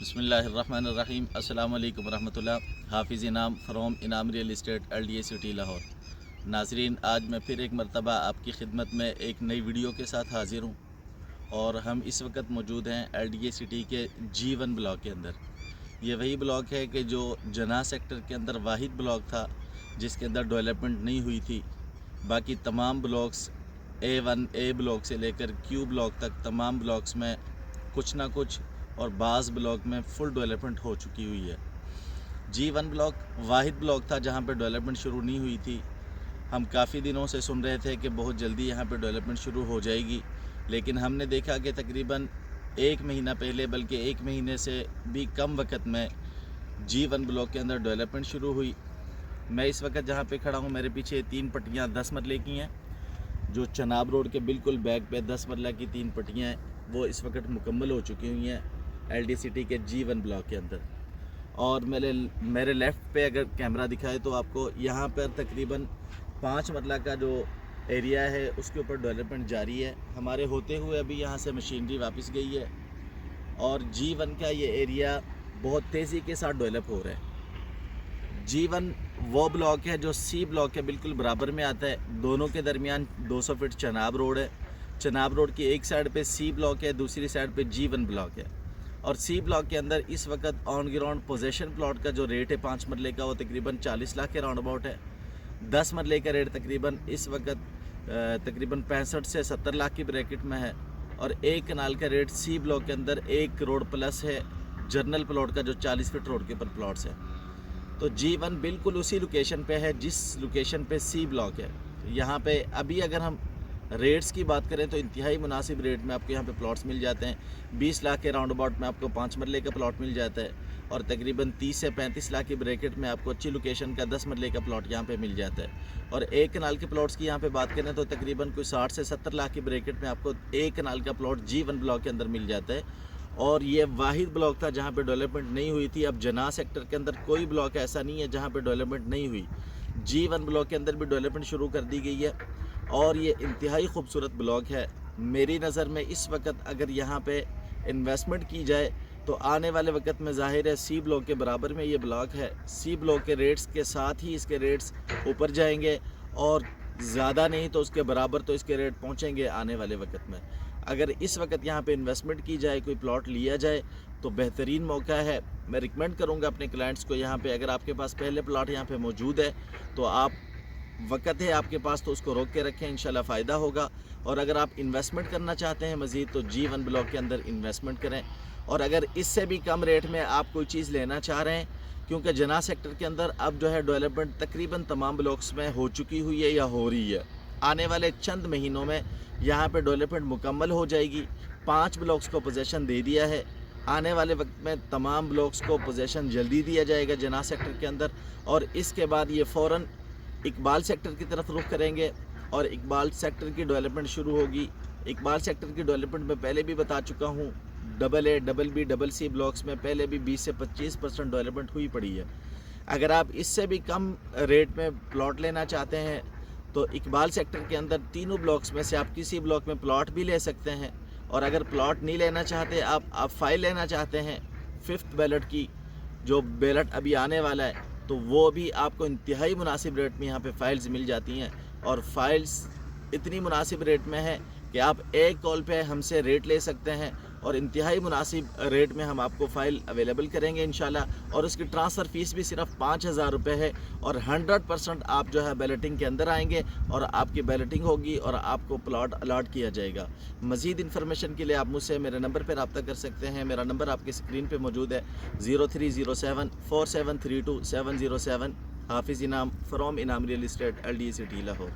बिस्मिल्लाहिर्रहमानिर्रहीम। अस्सलाम वालेकुम रहमतुल्लाह। हाफिज़ इनाम फ्रॉम इनाम real estate LDA city Lahore. नाजरीन, आज मैं फिर एक मरतबा आपकी खिदमत में एक नई वीडियो के साथ हाज़िर हूँ और हम इस वक्त मौजूद हैं LDA सिटी के G1 ब्लॉक के अंदर। ये वही ब्लॉक है कि जो जना सेक्टर के अंदर वाहिद ब्लॉक था जिसके अंदर डेवलपमेंट नहीं हुई थी। बाकी तमाम ब्लॉक्स A1 A ब्लॉक से लेकर Q ब्लॉक तक तमाम ब्लॉक्स में कुछ ना कुछ और बाज़ ब्लॉक में फुल डेवलपमेंट हो चुकी हुई है। G1 ब्लॉक वाहिद ब्लॉक था जहाँ पे डेवलपमेंट शुरू नहीं हुई थी। हम काफ़ी दिनों से सुन रहे थे कि बहुत जल्दी यहाँ पे डेवलपमेंट शुरू हो जाएगी, लेकिन हमने देखा कि तकरीबन एक महीना पहले, बल्कि एक महीने से भी कम वक्त में G1 ब्लॉक के अंदर डेवलपमेंट शुरू हुई। मैं इस वक्त जहाँ पे खड़ा हूँ, मेरे पीछे 3 पट्टियाँ 10 मरले की हैं। जो चनाब रोड के बिल्कुल बैक पे 10 मरला की 3 पट्टियाँ हैं, वो इस वक्त मुकम्मल हो चुकी हुई हैं LDA सिटी के G1 ब्लॉक के अंदर। और मेरे लेफ़्ट पे अगर कैमरा दिखाए तो आपको यहाँ पर तकरीबन 5 मरला का जो एरिया है उसके ऊपर डेवलपमेंट जारी है। हमारे होते हुए अभी यहाँ से मशीनरी वापस गई है और G1 का ये एरिया बहुत तेज़ी के साथ डेवलप हो रहा है। G1 वो ब्लॉक है जो C ब्लॉक के बिल्कुल बराबर में आता है। दोनों के दरमियान 200 फीट चनाब रोड है। चनाब रोड की एक साइड पे C ब्लॉक है, दूसरी साइड पे G1 ब्लॉक है। और C ब्लॉक के अंदर इस वक्त ऑन ग्राउंड पोजेशन प्लॉट का जो रेट है 5 मरले का, वो तकरीबन 40 लाख के राउंड अबाउट है। 10 मरले का रेट तकरीबन इस वक्त तकरीबन 65 से 70 लाख की ब्रैकेट में है। और एक कनाल का रेट C ब्लॉक के अंदर 1 करोड़ प्लस है, जर्नल प्लॉट का जो 40 फीट रोड के ऊपर प्लॉट्स है। तो G1 बिल्कुल उसी लोकेशन पे है जिस लोकेशन पे C ब्लॉक है। यहाँ पे अभी अगर हम रेट्स की बात करें तो इंतहाई मुनासिब रेट में आपको यहाँ पे प्लॉट्स मिल जाते हैं। 20 लाख के राउंड अबाउट में आपको 5 मरले का प्लॉट मिल जाता है और तकरीबन 30 से 35 लाख की ब्रैकेट में आपको अच्छी लोकेशन का 10 मरले का प्लॉट यहाँ पे मिल जाता है। और एक कनाल के प्लॉट्स की यहाँ पे बात करें तो तकरीबन कोई 60 से 70 लाख की ब्रैकेट में आपको एक कनाल का प्लॉट G1 ब्लॉक के अंदर मिल जाता है। और ये वाहिद ब्लॉक था जहाँ पे डेवलपमेंट नहीं हुई थी। अब जना सेक्टर के अंदर कोई ब्लॉक ऐसा नहीं है जहाँ पे डेवलपमेंट नहीं हुई। G1 ब्लॉक के अंदर भी डेवलपमेंट शुरू कर दी गई है और ये इंतहाई खूबसूरत ब्लॉक है। मेरी नज़र में इस वक्त अगर यहाँ पे इन्वेस्टमेंट की जाए तो आने वाले वक्त में ज़ाहिर है C ब्लॉक के बराबर में ये ब्लॉक है। C ब्लॉक के रेट्स के साथ ही इसके रेट्स ऊपर जाएंगे और ज़्यादा नहीं तो उसके बराबर तो इसके रेट पहुँचेंगे आने वाले वक्त में। अगर इस वक्त यहाँ पे इन्वेस्टमेंट की जाए, कोई प्लॉट लिया जाए तो बेहतरीन मौका है। मैं रिकमेंड करूँगा अपने क्लाइंट्स को यहाँ पे, अगर आपके पास पहले प्लॉट यहाँ पे मौजूद है तो आप वक्त है आपके पास तो उसको रोक के रखें, इंशाल्लाह फ़ायदा होगा। और अगर आप इन्वेस्टमेंट करना चाहते हैं मज़ीद तो G1 ब्लॉक के अंदर इन्वेस्टमेंट करें। और अगर इससे भी कम रेट में आप कोई चीज़ लेना चाह रहे हैं, क्योंकि जना सेक्टर के अंदर अब जो है डेवलपमेंट तकरीबन तमाम ब्लॉक्स में हो चुकी हुई है या हो रही है। आने वाले चंद महीनों में यहाँ पे डेवलपमेंट मुकम्मल हो जाएगी। 5 ब्लॉक्स को पोजेसन दे दिया है। आने वाले वक्त में तमाम ब्लॉक्स को पोजेसन जल्दी दिया जाएगा जना सेक्टर के अंदर और इसके बाद ये फ़ौरन इकबाल सेक्टर की तरफ रुख करेंगे और इकबाल सेक्टर की डेवलपमेंट शुरू होगी। इकबाल सेक्टर की डेवलपमेंट में पहले भी बता चुका हूँ, AA, BB, CC ब्लॉक्स में पहले भी 20 से 25% डेवलपमेंट हुई पड़ी है। अगर आप इससे भी कम रेट में प्लॉट लेना चाहते हैं तो इकबाल सेक्टर के अंदर तीनों ब्लॉक्स में से आप किसी ब्लॉक में प्लॉट भी ले सकते हैं। और अगर प्लॉट नहीं लेना चाहते, आप फाइल लेना चाहते हैं 5th बैलेट की, जो बैलेट अभी आने वाला है, तो वो भी आपको इंतहाई मुनासिब रेट में यहाँ पे फ़ाइल्स मिल जाती हैं। और फाइल्स इतनी मुनासिब रेट में है कि आप एक कॉल पे हमसे रेट ले सकते हैं और इंतहाई मुनासिब रेट में हम आपको फ़ाइल अवेलेबल करेंगे इंशाल्लाह। और उसकी ट्रांसफ़र फ़ीस भी सिर्फ 5,000 रुपये है और 100% आप जो है बैलेटिंग के अंदर आएंगे और आपकी बैलेटिंग होगी और आपको प्लॉट अलॉट किया जाएगा। मज़ीद इन्फॉर्मेशन के लिए आप मुझसे मेरे नंबर पर रब्ता कर सकते हैं। मेरा नंबर आपकी स्क्रीन पर मौजूद है 0307 4732 707। हाफिज़ इनाम फ्रॉम इनाम real estate LDA city Lahore.